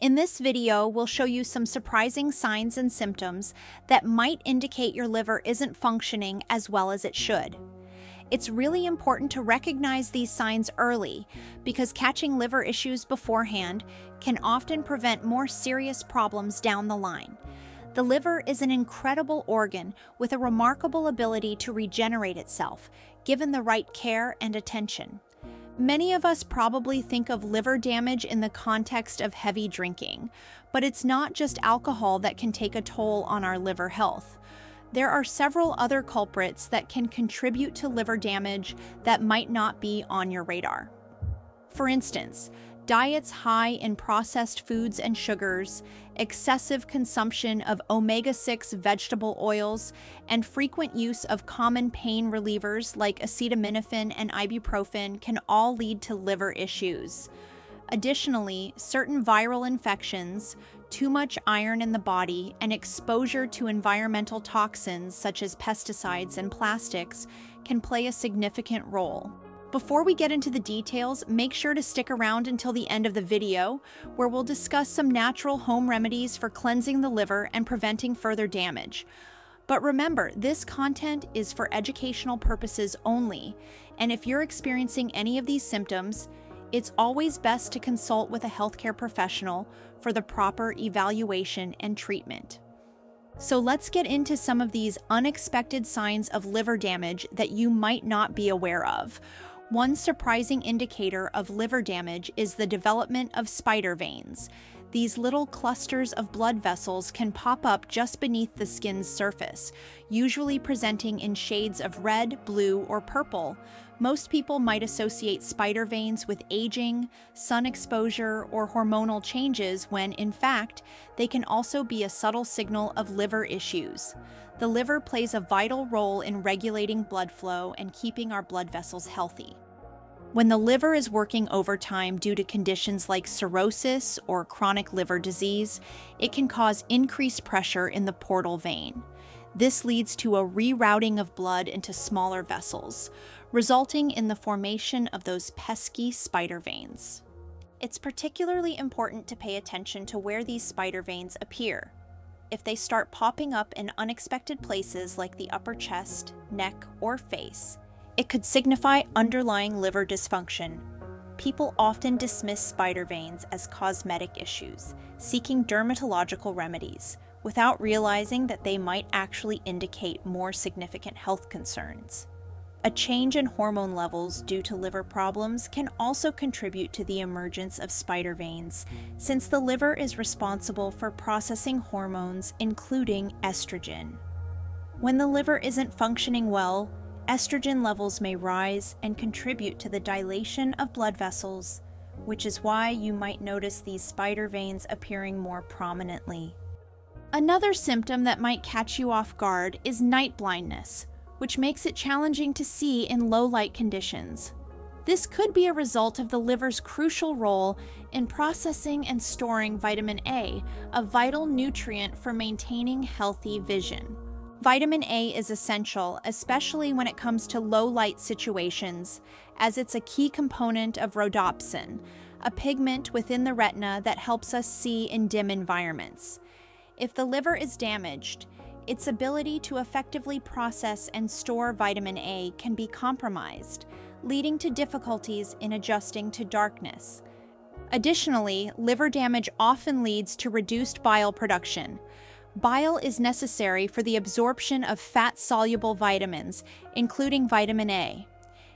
In this video, we'll show you some surprising signs and symptoms that might indicate your liver isn't functioning as well as it should. It's really important to recognize these signs early because catching liver issues beforehand can often prevent more serious problems down the line. The liver is an incredible organ with a remarkable ability to regenerate itself, given the right care and attention. Many of us probably think of liver damage in the context of heavy drinking, but it's not just alcohol that can take a toll on our liver health. There are several other culprits that can contribute to liver damage that might not be on your radar. For instance, diets high in processed foods and sugars, excessive consumption of omega-6 vegetable oils, and frequent use of common pain relievers like acetaminophen and ibuprofen can all lead to liver issues. Additionally, certain viral infections, too much iron in the body, and exposure to environmental toxins such as pesticides and plastics can play a significant role. Before we get into the details, make sure to stick around until the end of the video, where we'll discuss some natural home remedies for cleansing the liver and preventing further damage. But remember, this content is for educational purposes only, and if you're experiencing any of these symptoms, it's always best to consult with a healthcare professional for the proper evaluation and treatment. So let's get into some of these unexpected signs of liver damage that you might not be aware of. One surprising indicator of liver damage is the development of spider veins. These little clusters of blood vessels can pop up just beneath the skin's surface, usually presenting in shades of red, blue, or purple. Most people might associate spider veins with aging, sun exposure, or hormonal changes when, in fact, they can also be a subtle signal of liver issues. The liver plays a vital role in regulating blood flow and keeping our blood vessels healthy. When the liver is working overtime due to conditions like cirrhosis or chronic liver disease, it can cause increased pressure in the portal vein. This leads to a rerouting of blood into smaller vessels, resulting in the formation of those pesky spider veins. It's particularly important to pay attention to where these spider veins appear. If they start popping up in unexpected places like the upper chest, neck, or face, it could signify underlying liver dysfunction. People often dismiss spider veins as cosmetic issues, seeking dermatological remedies, without realizing that they might actually indicate more significant health concerns. A change in hormone levels due to liver problems can also contribute to the emergence of spider veins, since the liver is responsible for processing hormones, including estrogen. When the liver isn't functioning well, estrogen levels may rise and contribute to the dilation of blood vessels, which is why you might notice these spider veins appearing more prominently. Another symptom that might catch you off guard is night blindness, which makes it challenging to see in low light conditions. This could be a result of the liver's crucial role in processing and storing vitamin A, a vital nutrient for maintaining healthy vision. Vitamin A is essential, especially when it comes to low light situations, as it's a key component of rhodopsin, a pigment within the retina that helps us see in dim environments. If the liver is damaged, its ability to effectively process and store vitamin A can be compromised, leading to difficulties in adjusting to darkness. Additionally, liver damage often leads to reduced bile production. Bile is necessary for the absorption of fat-soluble vitamins, including vitamin A.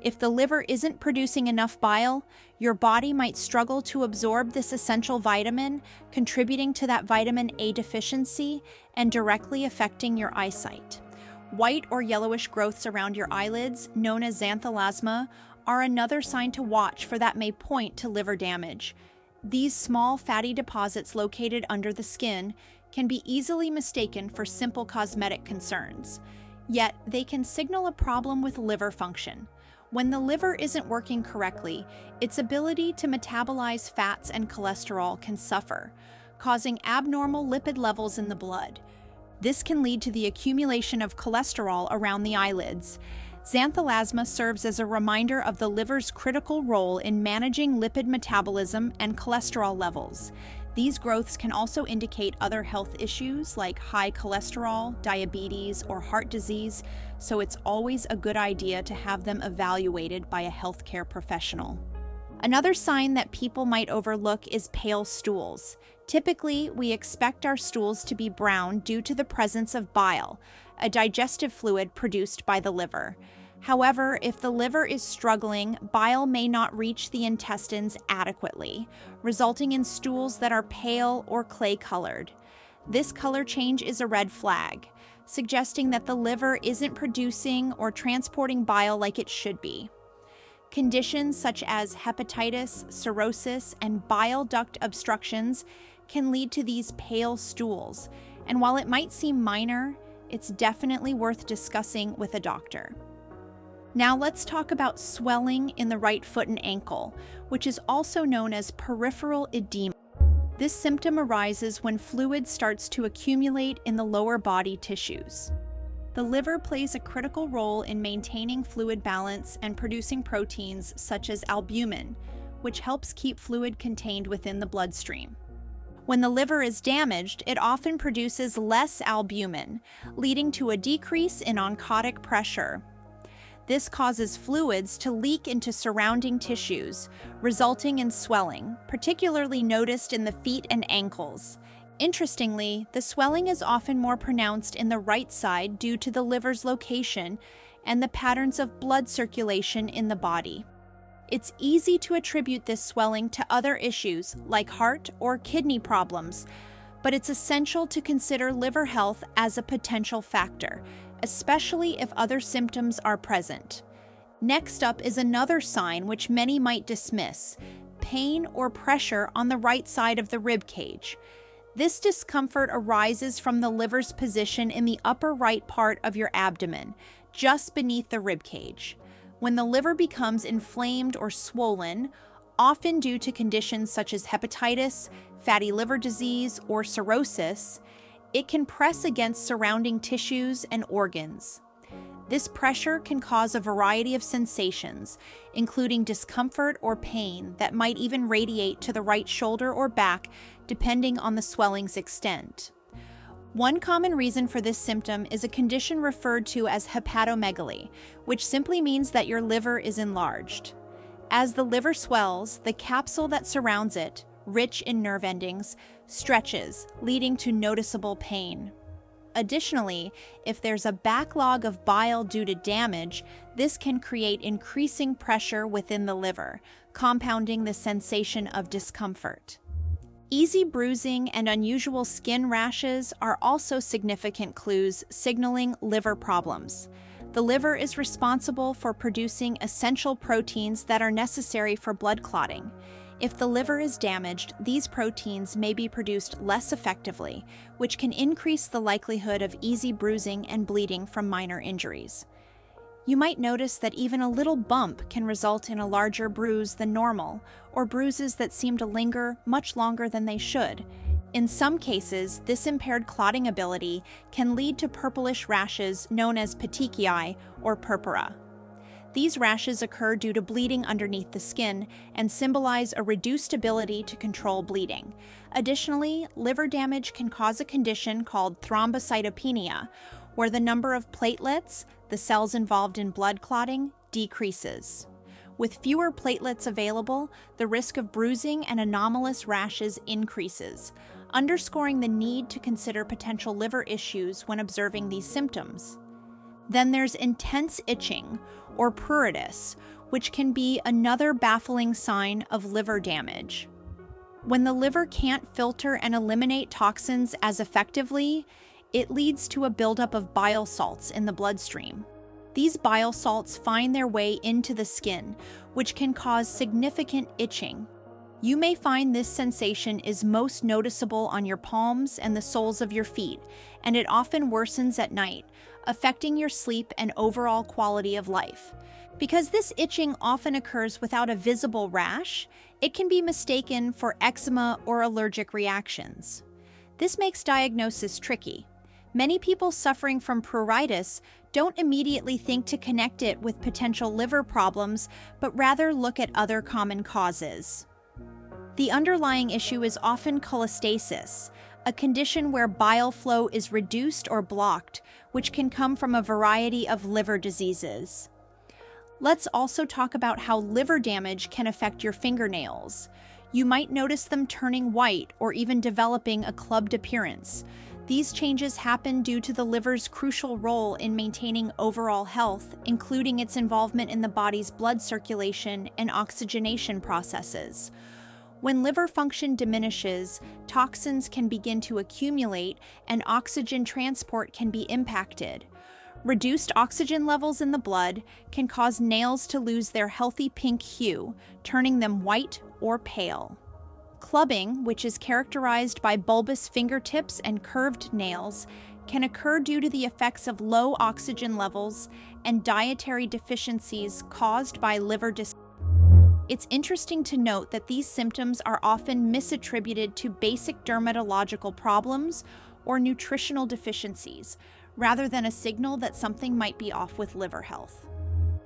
If the liver isn't producing enough bile, your body might struggle to absorb this essential vitamin, contributing to that vitamin A deficiency and directly affecting your eyesight. White or yellowish growths around your eyelids, known as xanthelasma, are another sign to watch for that may point to liver damage. These small fatty deposits located under the skin can be easily mistaken for simple cosmetic concerns, yet they can signal a problem with liver function. When the liver isn't working correctly, its ability to metabolize fats and cholesterol can suffer, causing abnormal lipid levels in the blood. This can lead to the accumulation of cholesterol around the eyelids. Xanthelasma serves as a reminder of the liver's critical role in managing lipid metabolism and cholesterol levels. These growths can also indicate other health issues like high cholesterol, diabetes, or heart disease, so it's always a good idea to have them evaluated by a healthcare professional. Another sign that people might overlook is pale stools. Typically, we expect our stools to be brown due to the presence of bile, a digestive fluid produced by the liver. However, if the liver is struggling, bile may not reach the intestines adequately, resulting in stools that are pale or clay-colored. This color change is a red flag, suggesting that the liver isn't producing or transporting bile like it should be. Conditions such as hepatitis, cirrhosis, and bile duct obstructions can lead to these pale stools, and while it might seem minor, it's definitely worth discussing with a doctor. Now let's talk about swelling in the right foot and ankle, which is also known as peripheral edema. This symptom arises when fluid starts to accumulate in the lower body tissues. The liver plays a critical role in maintaining fluid balance and producing proteins such as albumin, which helps keep fluid contained within the bloodstream. When the liver is damaged, it often produces less albumin, leading to a decrease in oncotic pressure. This causes fluids to leak into surrounding tissues, resulting in swelling, particularly noticed in the feet and ankles. Interestingly, the swelling is often more pronounced in the right side due to the liver's location and the patterns of blood circulation in the body. It's easy to attribute this swelling to other issues like heart or kidney problems, but it's essential to consider liver health as a potential factor, especially if other symptoms are present. Next up is another sign which many might dismiss: pain or pressure on the right side of the rib cage. This discomfort arises from the liver's position in the upper right part of your abdomen, just beneath the rib cage. When the liver becomes inflamed or swollen, often due to conditions such as hepatitis, fatty liver disease, or cirrhosis, it can press against surrounding tissues and organs. This pressure can cause a variety of sensations, including discomfort or pain that might even radiate to the right shoulder or back, depending on the swelling's extent. One common reason for this symptom is a condition referred to as hepatomegaly, which simply means that your liver is enlarged. As the liver swells, the capsule that surrounds it, rich in nerve endings, stretches, leading to noticeable pain. Additionally, if there's a backlog of bile due to damage, this can create increasing pressure within the liver, compounding the sensation of discomfort. Easy bruising and unusual skin rashes are also significant clues signaling liver problems. The liver is responsible for producing essential proteins that are necessary for blood clotting. If the liver is damaged, these proteins may be produced less effectively, which can increase the likelihood of easy bruising and bleeding from minor injuries. You might notice that even a little bump can result in a larger bruise than normal, or bruises that seem to linger much longer than they should. In some cases, this impaired clotting ability can lead to purplish rashes known as petechiae or purpura. These rashes occur due to bleeding underneath the skin and symbolize a reduced ability to control bleeding. Additionally, liver damage can cause a condition called thrombocytopenia, where the number of platelets, the cells involved in blood clotting, decreases. With fewer platelets available, the risk of bruising and anomalous rashes increases, underscoring the need to consider potential liver issues when observing these symptoms. Then there's intense itching, or pruritus, which can be another baffling sign of liver damage. When the liver can't filter and eliminate toxins as effectively, it leads to a buildup of bile salts in the bloodstream. These bile salts find their way into the skin, which can cause significant itching. You may find this sensation is most noticeable on your palms and the soles of your feet, and it often worsens at night, affecting your sleep and overall quality of life. Because this itching often occurs without a visible rash, it can be mistaken for eczema or allergic reactions. This makes diagnosis tricky. Many people suffering from pruritus don't immediately think to connect it with potential liver problems, but rather look at other common causes. The underlying issue is often cholestasis, a condition where bile flow is reduced or blocked, which can come from a variety of liver diseases. Let's also talk about how liver damage can affect your fingernails. You might notice them turning white or even developing a clubbed appearance. These changes happen due to the liver's crucial role in maintaining overall health, including its involvement in the body's blood circulation and oxygenation processes. When liver function diminishes, toxins can begin to accumulate and oxygen transport can be impacted. Reduced oxygen levels in the blood can cause nails to lose their healthy pink hue, turning them white or pale. Clubbing, which is characterized by bulbous fingertips and curved nails, can occur due to the effects of low oxygen levels and dietary deficiencies caused by liver dysfunction. It's interesting to note that these symptoms are often misattributed to basic dermatological problems or nutritional deficiencies, rather than a signal that something might be off with liver health.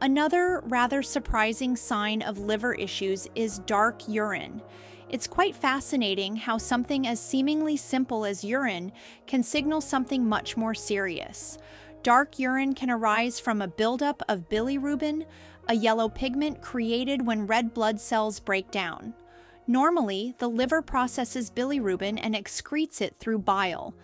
Another rather surprising sign of liver issues is dark urine. It's quite fascinating how something as seemingly simple as urine can signal something much more serious. Dark urine can arise from a buildup of bilirubin, a yellow pigment created when red blood cells break down. Normally, the liver processes bilirubin and excretes it through bile.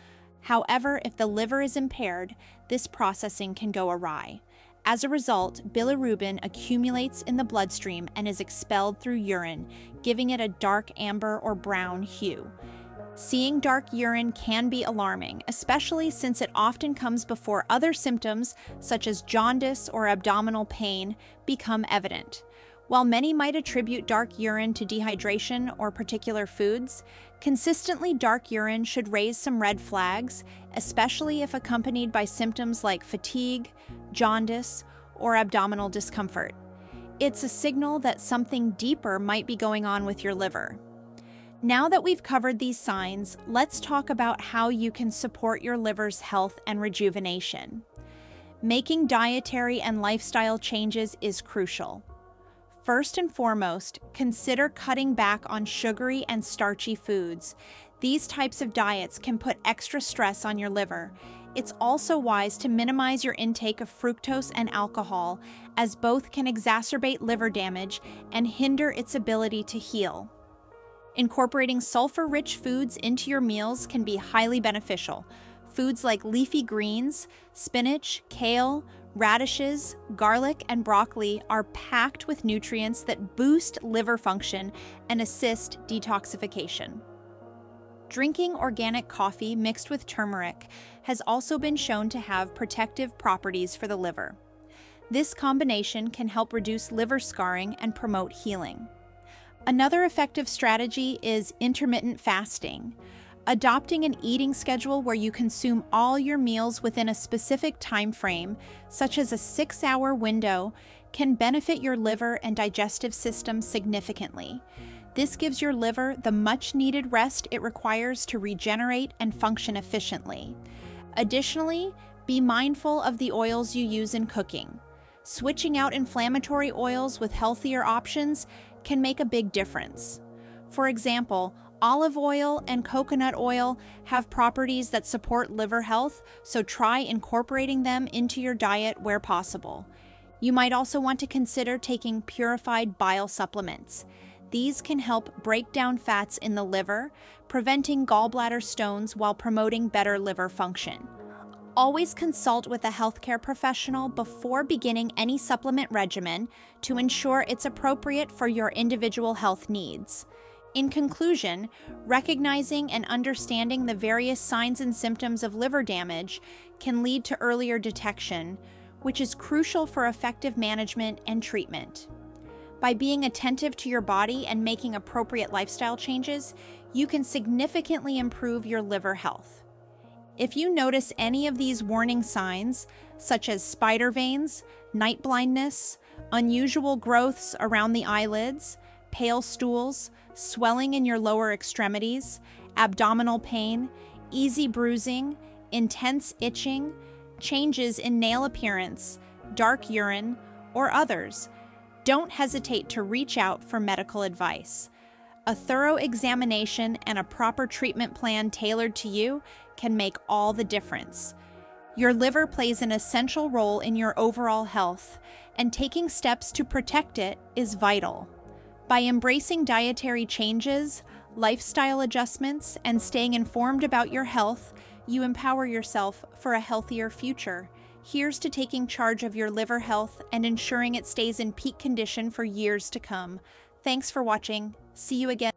However, if the liver is impaired, this processing can go awry. As a result, bilirubin accumulates in the bloodstream and is expelled through urine, giving it a dark amber or brown hue. Seeing dark urine can be alarming, especially since it often comes before other symptoms, such as jaundice or abdominal pain, become evident. While many might attribute dark urine to dehydration or particular foods, consistently dark urine should raise some red flags, especially if accompanied by symptoms like fatigue, jaundice, or abdominal discomfort. It's a signal that something deeper might be going on with your liver. Now that we've covered these signs, let's talk about how you can support your liver's health and rejuvenation. Making dietary and lifestyle changes is crucial. First and foremost, consider cutting back on sugary and starchy foods. These types of diets can put extra stress on your liver. It's also wise to minimize your intake of fructose and alcohol, as both can exacerbate liver damage and hinder its ability to heal. Incorporating sulfur-rich foods into your meals can be highly beneficial. Foods like leafy greens, spinach, kale, radishes, garlic, and broccoli are packed with nutrients that boost liver function and assist detoxification. Drinking organic coffee mixed with turmeric has also been shown to have protective properties for the liver. This combination can help reduce liver scarring and promote healing. Another effective strategy is intermittent fasting. Adopting an eating schedule where you consume all your meals within a specific time frame, such as a 6-hour window, can benefit your liver and digestive system significantly. This gives your liver the much-needed rest it requires to regenerate and function efficiently. Additionally, be mindful of the oils you use in cooking. Switching out inflammatory oils with healthier options can make a big difference. For example, olive oil and coconut oil have properties that support liver health, so try incorporating them into your diet where possible. You might also want to consider taking purified bile supplements. These can help break down fats in the liver, preventing gallbladder stones while promoting better liver function. Always consult with a healthcare professional before beginning any supplement regimen to ensure it's appropriate for your individual health needs. In conclusion, recognizing and understanding the various signs and symptoms of liver damage can lead to earlier detection, which is crucial for effective management and treatment. By being attentive to your body and making appropriate lifestyle changes, you can significantly improve your liver health. If you notice any of these warning signs, such as spider veins, night blindness, unusual growths around the eyelids, pale stools, swelling in your lower extremities, abdominal pain, easy bruising, intense itching, changes in nail appearance, dark urine, or others, don't hesitate to reach out for medical advice. A thorough examination and a proper treatment plan tailored to you can make all the difference. Your liver plays an essential role in your overall health, and taking steps to protect it is vital. By embracing dietary changes, lifestyle adjustments, and staying informed about your health, you empower yourself for a healthier future. Here's to taking charge of your liver health and ensuring it stays in peak condition for years to come. Thanks for watching. See you again.